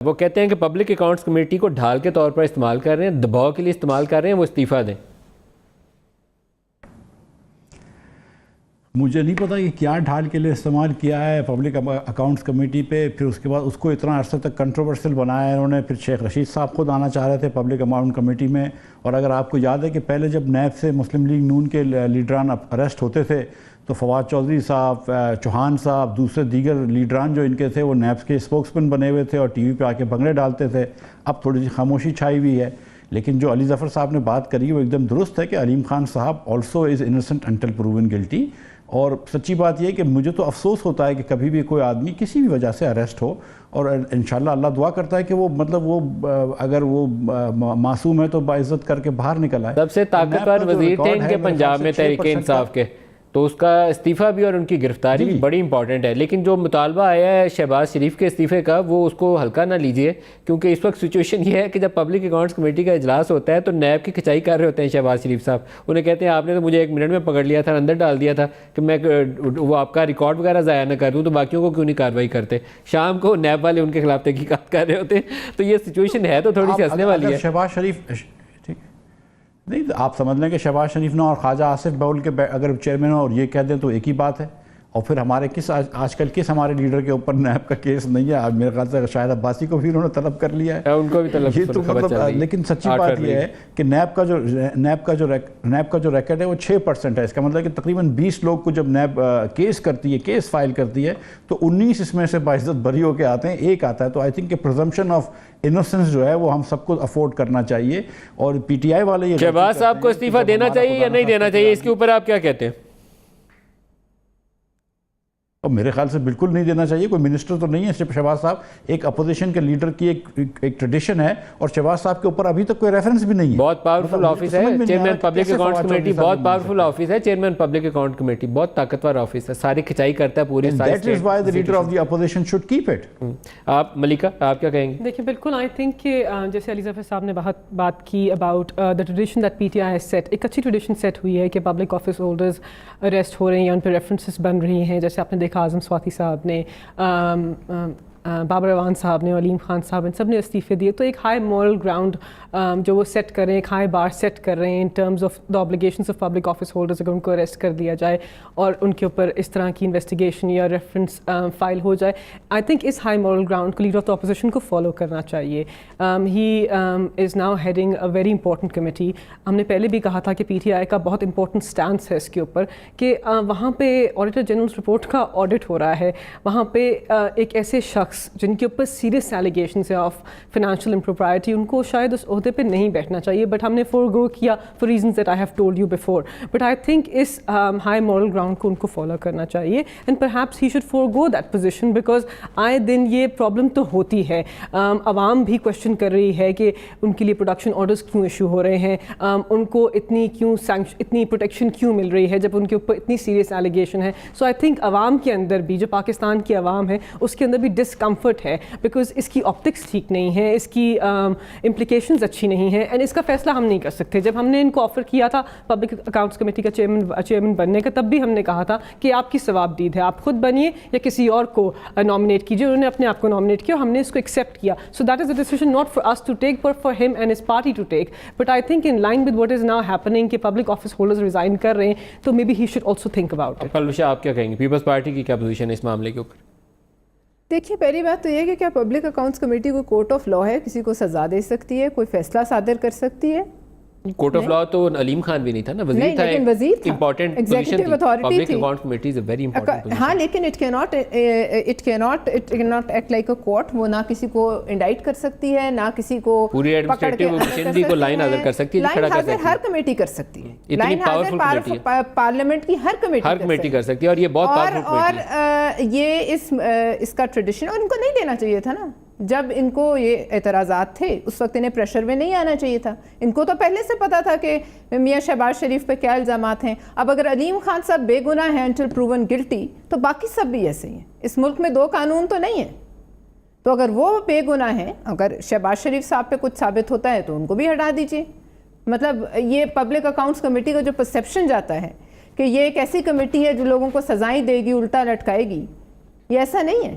وہ کہتے ہیں کہ پبلک اکاؤنٹس کمیٹی کو ڈھال کے طور پر استعمال کر رہے ہیں، دباؤ کے لیے استعمال کر رہے ہیں، وہ استعفیٰ دیں۔ مجھے نہیں پتا کہ کیا ڈھال کے لیے استعمال کیا ہے پبلک اکاؤنٹس کمیٹی پہ، پھر اس کے بعد اس کو اتنا عرصہ تک کنٹروورسل بنایا ہے انہوں نے۔ پھر شیخ رشید صاحب خود آنا چاہ رہے تھے پبلک اکاؤنٹ کمیٹی میں، اور اگر آپ کو یاد ہے کہ پہلے جب نیب سے مسلم لیگ نون کے لیڈران اریسٹ ہوتے تھے تو فواد چودھری صاحب، چوہان صاحب، دوسرے دیگر لیڈران جو ان کے تھے وہ نیب کے اسپوکسمین بنے ہوئے تھے اور ٹی وی پہ آ کے بھنگڑے ڈالتے تھے۔ اب تھوڑی سی خاموشی چھائی ہوئی ہے، لیکن جو علی ظفر صاحب نے بات کری وہ ایک دم درست ہے کہ Aleem Khan Sahab also is innocent until proven guilty. اور سچی بات یہ ہے کہ مجھے تو افسوس ہوتا ہے کہ کبھی بھی کوئی آدمی کسی بھی وجہ سے اریسٹ ہو، اور انشاءاللہ اللہ دعا کرتا ہے کہ وہ وہ اگر وہ معصوم ہے تو باعزت کر کے باہر نکل آئے۔ سب سے طاقتور وزیر تھے ان کے پنجاب میں تحریک انصاف کے، تو اس کا استعفیٰ بھی اور ان کی گرفتاری بھی بڑی امپورٹنٹ ہے۔ لیکن جو مطالبہ آیا ہے شہباز شریف کے استعفے کا، وہ اس کو ہلکا نہ لیجئے، کیونکہ اس وقت سچویشن یہ ہے کہ جب پبلک اکاؤنٹس کمیٹی کا اجلاس ہوتا ہے تو نیب کی کھچائی کر رہے ہوتے ہیں شہباز شریف صاحب۔ انہیں کہتے ہیں آپ نے تو مجھے 1 منٹ میں پکڑ لیا تھا، اندر ڈال دیا تھا کہ میں وہ آپ کا ریکارڈ وغیرہ ضائع نہ کر دوں، تو باقیوں کو کیوں نہیں کارروائی کرتے؟ شام کو نیب والے ان کے خلاف تحقیقات کر رہے ہوتے ہیں۔ تو یہ سچویشن ہے تو تھوڑی سی ہنسنے والی ہے۔ شہباز شریف نہیں، آپ سمجھ لیں کہ شہباز شریف نے اور خواجہ آصف باول کے اگر چیئرمین اور یہ کہہ دیں تو ایک ہی بات ہے۔ اور پھر ہمارے آج کل کس ہمارے لیڈر کے اوپر نیب کا کیس نہیں ہے؟ میرے خیال سے شاید عباسی کو بھی انہوں نے طلب کر لیا ہے، ان کو بھی طلب یہ تو مطلب۔ لیکن سچی بات یہ ہے کہ نیب کا جو ریکارڈ ہے وہ 6% ہے۔ اس کا مطلب ہے کہ تقریباً 20 لوگ کو جب نیب کیس فائل کرتی ہے تو 19 اس میں سے باعزت بری ہو کے آتے ہیں، ایک آتا ہے۔ تو آئی تھنک کہ پرزمپشن آف انوسنس جو ہے وہ ہم سب کو افورڈ کرنا چاہیے۔ اور پی ٹی آئی والے شہباز صاحب کو استعفیٰ دینا چاہیے یا نہیں دینا چاہیے، اس کے اوپر آپ کیا کہتے ہیں؟ اور میرے خیال سے بالکل نہیں دینا چاہیے۔ کوئی منسٹر تو نہیں ہے شہباز صاحب، ایک اپوزیشن کے لیڈر کی ایک ٹریڈیشن ہے، اور شہباز صاحب کے اوپر ابھی تک کوئی ریفرنس بھی نہیں ہے۔ بہت پاورفل آفس ہے چیئرمین پبلک اکاؤنٹس کمیٹی، بہت پاورفل آفس ہے چیئرمین پبلک اکاؤنٹ کمیٹی، بہت طاقتور آفس ہے، ساری کھچائی کرتا ہے پوری ساری that is why the leader of the opposition should keep it. آپ ملیکہ آپ کیا کہیں گے؟ دیکھیں بالکل آئی تھنک کہ جیسے علی ظفر صاحب نے بات کی about the tradition that P T I has set, ایک اچھی ٹریڈیشن سیٹ ہوئی ہے کہ پبلک آفس ہولڈرز اریسٹ ہو رہے ہیں یا ان پہ ریفرنسز بن رہی ہیں، جیسے آپ نے دیکھا اعظم سواتی صاحب نے، بابر اعوان صاحب نے، علیم خان صاحب، ان سب نے استعفے دیے۔ تو ایک ہائی مورل گراؤنڈ جو وہ سیٹ کر رہے ہیں، ایک ہائی بار سیٹ کر رہے ہیں in terms of the obligations of public office holders. اگر ان کو اریسٹ کر دیا جائے اور ان کے اوپر اس طرح کی انویسٹیگیشن یا ریفرنس فائل ہو جائے، آئی تھنک اس ہائی مورل گراؤنڈ کو لیڈر آف دا اپوزیشن کو فالو کرنا چاہیے۔ He is now heading a very important committee. ہم نے پہلے بھی کہا تھا کہ پی ٹی آئی کا بہت امپورٹنٹ اسٹانس ہے اس کے اوپر کہ وہاں پہ آڈیٹر جنرل رپورٹ کا آڈٹ ہو رہا ہے، وہاں پہ ایک ایسے شخص جن کے اوپر سیریس ایلیگیشنز ہیں آف فائنینشیل امپروپرائٹی، ان کو شاید اس عہدے پہ نہیں بیٹھنا چاہیے، بٹ ہم نے فورگو کیا for reasons that I have told you before. But I think اس ہائی مورل گراؤنڈ کو ان کو فالو کرنا چاہیے، and perhaps he should forgo that position, because آئے دن یہ پرابلم تو ہوتی ہے۔ عوام بھی کوشچن کر رہی ہے کہ ان کے لیے پروڈکشن آرڈرز کیوں ایشو ہو رہے ہیں، ان کو اتنی پروٹیکشن کیوں مل رہی ہے جب ان کے اوپر اتنی سیریس ایلیگیشن ہے۔ سو آئی تھنک عوام کے اندر بھی، جو پاکستان کی عوام ہے اس کے اندر بھی ڈسکمفرٹ ہے، بیکاز اس کی آپٹکس ٹھیک نہیں ہے، اس کی امپلیکیشنز اچھی نہیں ہیں، اینڈ اس کا فیصلہ ہم نہیں کر سکتے۔ جب ہم نے ان کو آفر کیا تھا پبلک اکاؤنٹس کمیٹی کا چیئرمین بننے کا، تب بھی ہم نے کہا تھا کہ آپ کی ثواب دید ہے، آپ خود بنیے یا کسی اور کو نامنیٹ کیجیے۔ انہوں نے اپنے آپ کو نامنیٹ کیا، ہم نے اس کو ایکسیپٹ کیا۔ So that is a decision not for us to take but for him and his party to take. But I think in line with what is now happening کہ پبلک آفس ہولڈرز ریزائن کر رہے ہیں، تو maybe he should also think about it. Palwasha آپ کیا کہیں گے، Peoples party کی کیا پوزیشن ہے اس معاملے کے اوپر؟ دیکھیے پہلی بات تو یہ ہے کہ کیا پبلک اکاؤنٹس کمیٹی کوئی کورٹ آف لا ہے، کسی کو سزا دے سکتی ہے، کوئی فیصلہ صادر کر سکتی ہے؟ کورٹ آف لا تو علیم خان بھی نہیں تھا نا، وزیر تھا، امپورٹنٹ ایگزیکٹو اتھارٹی تھی۔ Account committee is a very important. ہاں لیکن it cannot act like a court, وہ نہ کسی کو انڈائٹ کر سکتی ہے، نہ کسی کو پوری ایڈمنسٹریٹو مشینری کو لائن حاضر کر سکتی ہے، کھڑا کر سکتی ہے۔ ہر کمیٹی کر سکتی ہے، اتنی پاورفل کمیٹی ہے پارلیمنٹ کی ہر کمیٹی کر سکتی ہے، اور یہ بہت پاورفل کمیٹی ہے۔ اور یہ اس کا ٹریڈیشن، اور ان کو نہیں دینا چاہیے تھا نا جب ان کو یہ اعتراضات تھے، اس وقت انہیں پریشر میں نہیں آنا چاہیے تھا۔ ان کو تو پہلے سے پتا تھا کہ میاں شہباز شریف پہ کیا الزامات ہیں۔ اب اگر علیم خان صاحب بے گناہ ہیں انٹل پروون گلٹی، تو باقی سب بھی ایسے ہی ہیں۔ اس ملک میں 2 قانون تو نہیں ہیں، تو اگر وہ بے گناہ ہیں، اگر شہباز شریف صاحب پہ کچھ ثابت ہوتا ہے تو ان کو بھی ہٹا دیجیے۔ مطلب یہ پبلک اکاؤنٹس کمیٹی کا جو پرسیپشن جاتا ہے کہ یہ ایک ایسی کمیٹی ہے جو لوگوں کو سزائیں دے گی، الٹا لٹکائے گی، یہ ایسا نہیں ہے۔